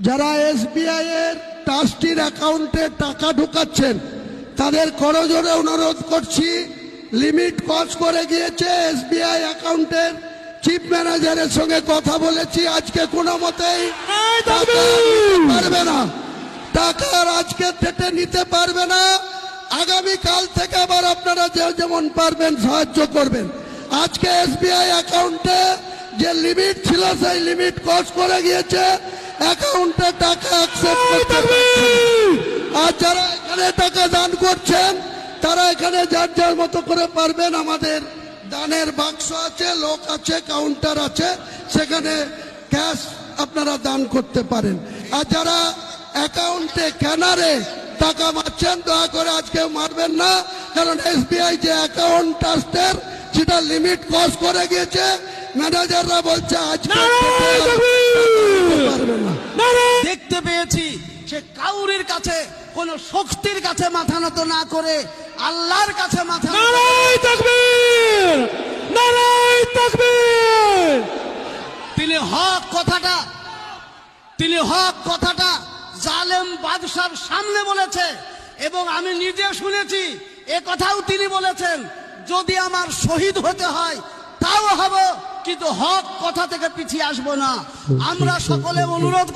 যারা এসবিআই এর ট্রাস্টির অ্যাকাউন্টে টাকা ঢুকাচ্ছেন তাদের করজোড়ে অনুরোধ করছি, লিমিট ক্রস করে গিয়েছে। এসবিআই অ্যাকাউন্টের চিফ ম্যানেজারের সঙ্গে কথা বলেছি, আজকে কোনো মতেই টাকা নিতে পারবে না, টাকার আজকে ডেটে নিতে পারবে না। আগামীকাল থেকে আবার আপনারা যেমন পারবেন সাহায্য করবেন। আজকে এসবিআই অ্যাকাউন্টে যে লিমিট ছিল সেই লিমিট ক্রস করে গিয়েছে, অ্যাকাউন্টে টাকা অ্যাকসেপ্ট করতে পারছে না। আর যারা এখানে টাকা দান করছেন তারা এখানে যার যার মতো করে পারবেন। আমাদের দানের বাক্স আছে, লোক আছে, কাউন্টার আছে, সেখানে ক্যাশ আপনারা দান করতে পারেন। আর যারা অ্যাকাউন্টে ক্যানারে টাকা মারছেন দয়া করে আজকে মারবেন না, কারণ এসবিআই যে অ্যাকাউন্ট ট্রাস্টের সেটা লিমিট ক্রস করে গিয়েছে। ম্যানেজাররা বলছে আজকে পারবে না। দেখতে পেয়েছি সে কাউরির কাছে কোন শক্তির কাছে মাথা নত না করে আল্লাহর কাছে মাথা নত। নারায়ে তাকবীর, নারায়ে তাকবীর। তিনি হক কথাটা জালেম বাদশার সামনে বলেছে এবং আমি নিজে শুনেছি। এ কথাও তিনি বলেছেন, যদি আমার শহীদ হতে হয় তাও হব, কিন্তু হক কথা থেকে পিছিয়ে আসবো না। আমরা সকলে অনুরোধ